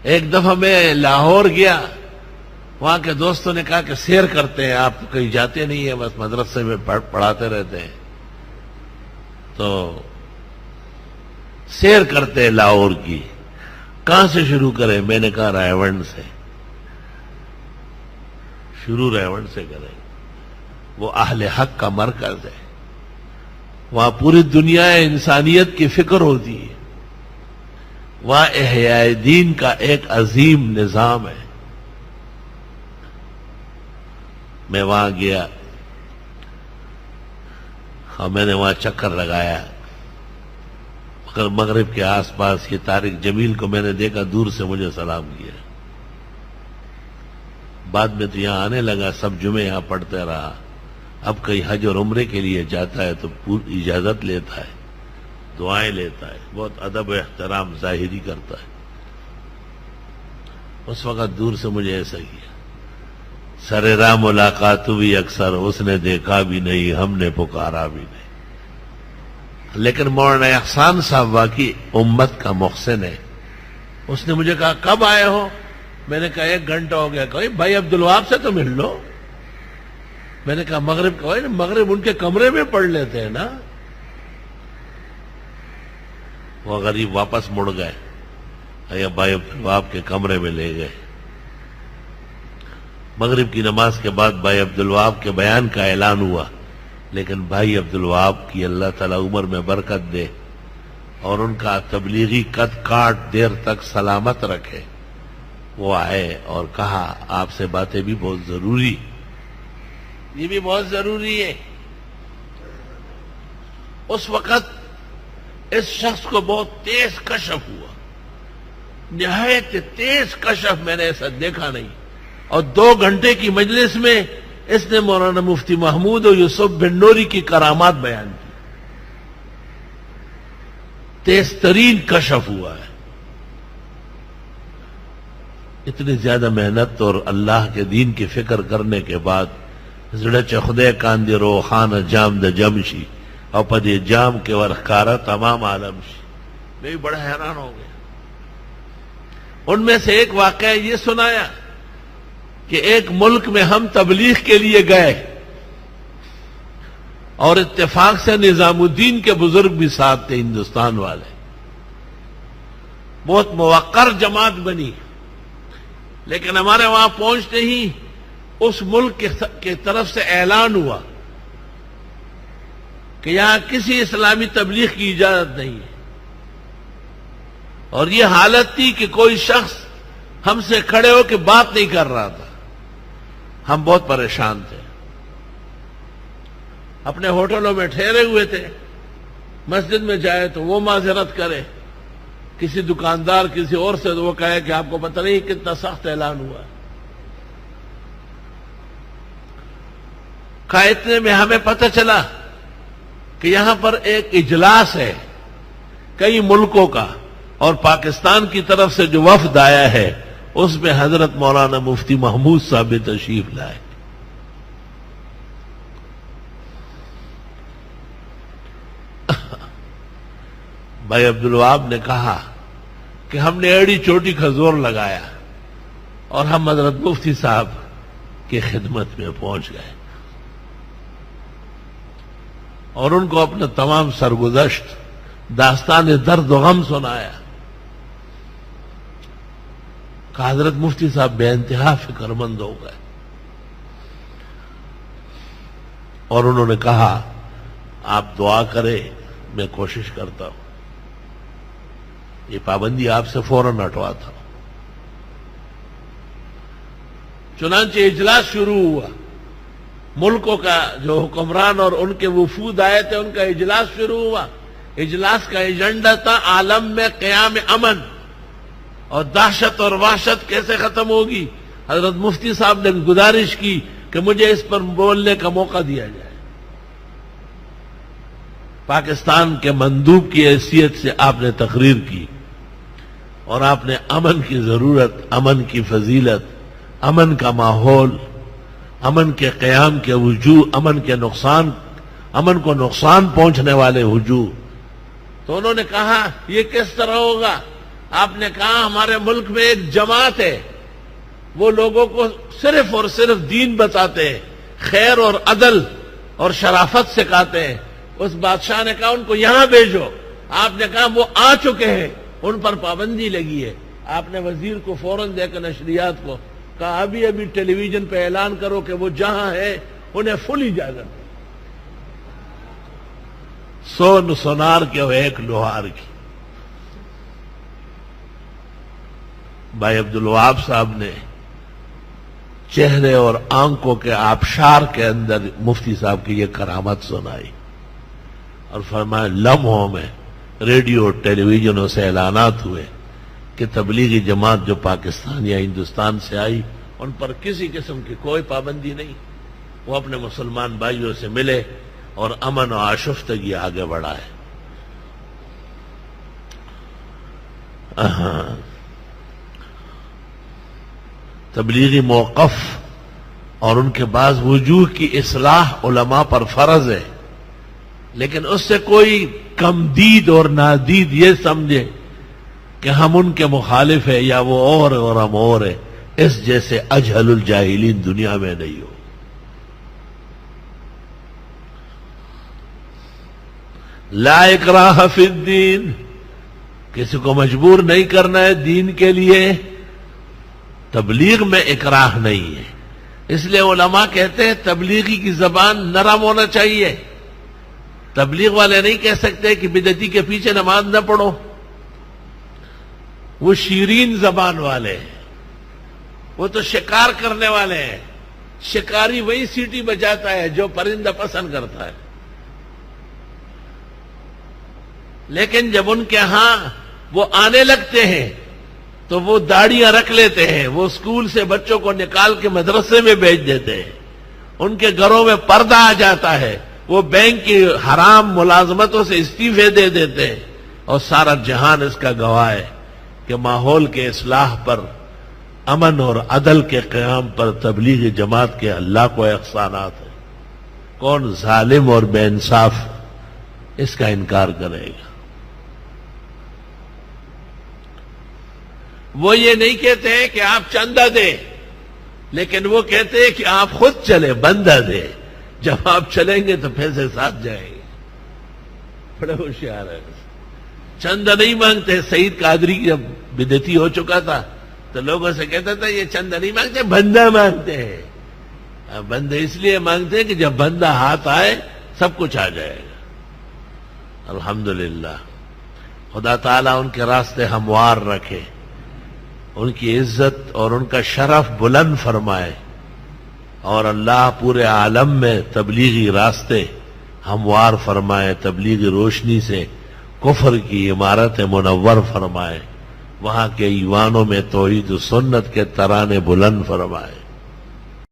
ایک دفعہ میں لاہور گیا، وہاں کے دوستوں نے کہا کہ سیر کرتے ہیں، آپ کہیں جاتے نہیں ہیں، بس مدرسے میں پڑھاتے رہتے ہیں، تو سیر کرتے ہیں لاہور کی، کہاں سے شروع کریں؟ میں نے کہا ریونڈ سے شروع، ریونڈ سے کریں، وہ اہل حق کا مرکز ہے، وہاں پوری دنیا انسانیت کی فکر ہوتی ہے، وہاں احیاء دین کا ایک عظیم نظام ہے۔ میں وہاں گیا اور میں نے وہاں چکر لگایا، مغرب کے آس پاس یہ طارق جمیل کو میں نے دیکھا، دور سے مجھے سلام کیا، بعد میں تو یہاں آنے لگا، سب جمعے یہاں پڑھتے رہا، اب کہیں حج اور عمرے کے لیے جاتا ہے تو پوری اجازت لیتا ہے، دعائیں لیتا ہے، بہت ادب و احترام ظاہری کرتا ہے۔ اس وقت دور سے مجھے ایسا کیا، سر راہ ملاقات ہوئی اکثر، اس نے دیکھا بھی نہیں، ہم نے پکارا بھی نہیں، لیکن مولانا احسان صاحب واقعی امت کا محسن ہے، اس نے مجھے کہا کب آئے ہو؟ میں نے کہا 1 گھنٹہ ہو گیا۔ کہ بھائی عبدالوہاب سے تو مل لو۔ میں نے کہا مغرب کا، مغرب ان کے کمرے میں پڑھ لیتے ہیں نا۔ وہ غریب واپس مڑ گئے، یا بھائی عبدالوہاب کے کمرے میں لے گئے۔ مغرب کی نماز کے بعد بھائی عبدالوہاب کے بیان کا اعلان ہوا، لیکن بھائی عبدالوہاب کی اللہ تعالیٰ عمر میں برکت دے اور ان کا تبلیغی قد کاٹ دیر تک سلامت رکھے، وہ آئے اور کہا آپ سے باتیں بھی بہت ضروری، یہ بھی بہت ضروری ہے۔ اس وقت اس شخص کو بہت تیز کشف ہوا، نہایت تیز کشف، میں نے ایسا دیکھا نہیں، اور 2 گھنٹے کی مجلس میں اس نے مولانا مفتی محمود و یوسف بن نوری کی کرامات بیان کی، تیز ترین کشف ہوا ہے۔ اتنی زیادہ محنت اور اللہ کے دین کی فکر کرنے کے بعد زڑچ خدے کاندی رو خان جام د جمشی اور پدی جام کے ورخکارا تمام عالم شی، میں بھی بڑا حیران ہو گیا۔ ان میں سے ایک واقعہ یہ سنایا کہ ایک ملک میں ہم تبلیغ کے لیے گئے اور اتفاق سے نظام الدین کے بزرگ بھی ساتھ تھے، ہندوستان والے، بہت موقر جماعت بنی، لیکن ہمارے وہاں پہنچتے ہی اس ملک کی طرف سے اعلان ہوا کہ یہاں کسی اسلامی تبلیغ کی اجازت نہیں ہے، اور یہ حالت تھی کہ کوئی شخص ہم سے کھڑے ہو کے بات نہیں کر رہا تھا۔ ہم بہت پریشان تھے، اپنے ہوٹلوں میں ٹھہرے ہوئے تھے، مسجد میں جائے تو وہ معذرت کرے، کسی دکاندار کسی اور سے تو وہ کہے کہ آپ کو پتہ نہیں کتنا سخت اعلان ہوا ہے۔ اتنے میں ہمیں پتہ چلا کہ یہاں پر ایک اجلاس ہے کئی ملکوں کا، اور پاکستان کی طرف سے جو وفد آیا ہے اس میں حضرت مولانا مفتی محمود صاحب تشریف لائے۔ بھائی عبدالوہاب نے کہا کہ ہم نے ایڑی چوٹی کا زور لگایا اور ہم حضرت مفتی صاحب کی خدمت میں پہنچ گئے اور ان کو اپنا تمام سرگزشت داستان درد و غم سنایا۔ کہ حضرت مفتی صاحب بے انتہا فکر مند ہو گئے اور انہوں نے کہا آپ دعا کریں، میں کوشش کرتا ہوں، یہ پابندی آپ سے فوراً ہٹواتا ہوں۔ چنانچہ اجلاس شروع ہوا، ملکوں کا جو حکمران اور ان کے وفود آئے تھے ان کا اجلاس شروع ہوا۔ اجلاس کا ایجنڈا تھا عالم میں قیام امن اور دہشت اور وحشت کیسے ختم ہوگی۔ حضرت مفتی صاحب نے گزارش کی کہ مجھے اس پر بولنے کا موقع دیا جائے۔ پاکستان کے مندوب کی حیثیت سے آپ نے تقریر کی اور آپ نے امن کی ضرورت، امن کی فضیلت، امن کا ماحول، امن کے قیام کے وجوہ، امن کو نقصان پہنچنے والے وجوہ، تو انہوں نے کہا یہ کس طرح ہوگا؟ آپ نے کہا ہمارے ملک میں ایک جماعت ہے، وہ لوگوں کو صرف اور صرف دین بتاتے ہیں، خیر اور عدل اور شرافت سکھاتے ہیں۔ اس بادشاہ نے کہا ان کو یہاں بھیجو۔ آپ نے کہا وہ آ چکے ہیں، ان پر پابندی لگی ہے۔ آپ نے وزیر کو فوراً دے کر نشریات کو کہا ابھی ٹیلی ویژن پہ اعلان کرو کہ وہ جہاں ہے انہیں فل اجازت، سو سونار کے اور ایک لوہار کی۔ بھائی عبدالوہاب صاحب نے چہرے اور آنکھوں کے آبشار کے اندر مفتی صاحب کی یہ کرامت سنائی اور فرمایا لمحوں میں ریڈیو ٹیلی ویژنوں سے اعلانات ہوئے کہ تبلیغی جماعت جو پاکستان یا ہندوستان سے آئی ان پر کسی قسم کی کوئی پابندی نہیں، وہ اپنے مسلمان بھائیوں سے ملے اور امن و آشفتگی آگے بڑھائے۔ تبلیغی موقف اور ان کے بعض وجوہ کی اصلاح علماء پر فرض ہے، لیکن اس سے کوئی کم دید اور نادید یہ سمجھے کہ ہم ان کے مخالف ہیں یا وہ اور ہم اور ہیں، اس جیسے اجہل الجاہلین دنیا میں نہیں ہو۔ لا اکراہ فی الدین، کسی کو مجبور نہیں کرنا ہے دین کے لیے۔ تبلیغ میں اکراہ نہیں ہے، اس لیے علماء کہتے ہیں تبلیغی کی زبان نرم ہونا چاہیے۔ تبلیغ والے نہیں کہہ سکتے کہ بدعتی کے پیچھے نماز نہ پڑھو، وہ شیرین زبان والے ہیں، وہ تو شکار کرنے والے ہیں۔ شکاری وہی سیٹی بجاتا ہے جو پرندہ پسند کرتا ہے، لیکن جب ان کے ہاں وہ آنے لگتے ہیں تو وہ داڑیاں رکھ لیتے ہیں، وہ اسکول سے بچوں کو نکال کے مدرسے میں بھیج دیتے ہیں، ان کے گھروں میں پردہ آ جاتا ہے، وہ بینک کی حرام ملازمتوں سے استعفے دے دیتے ہیں، اور سارا جہان اس کا گواہ ہے کہ ماحول کے اصلاح پر، امن اور عدل کے قیام پر تبلیغی جماعت کے اللہ کو احسانات ہیں۔ کون ظالم اور بے انصاف اس کا انکار کرے گا؟ وہ یہ نہیں کہتے ہیں کہ آپ چندہ دیں، لیکن وہ کہتے ہیں کہ آپ خود چلے، بندہ دے، جب آپ چلیں گے تو پیسے ساتھ جائیں گے۔ بڑے ہوشیار ہے، چندہ نہیں مانگتے۔ سعید قادری جب بدعتی ہو چکا تھا تو لوگوں سے کہتا تھا یہ چندہ نہیں مانگتے، بندہ مانگتے ہیں۔ بندہ اس لیے مانگتے ہیں کہ جب بندہ ہاتھ آئے سب کچھ آ جائے گا۔ الحمدللہ، خدا تعالیٰ ان کے راستے ہموار رکھے، ان کی عزت اور ان کا شرف بلند فرمائے، اور اللہ پورے عالم میں تبلیغی راستے ہموار فرمائے، تبلیغی روشنی سے کفر کی عمارت منور فرمائے، وہاں کے ایوانوں میں توحید و سنت کے ترانے بلند فرمائے۔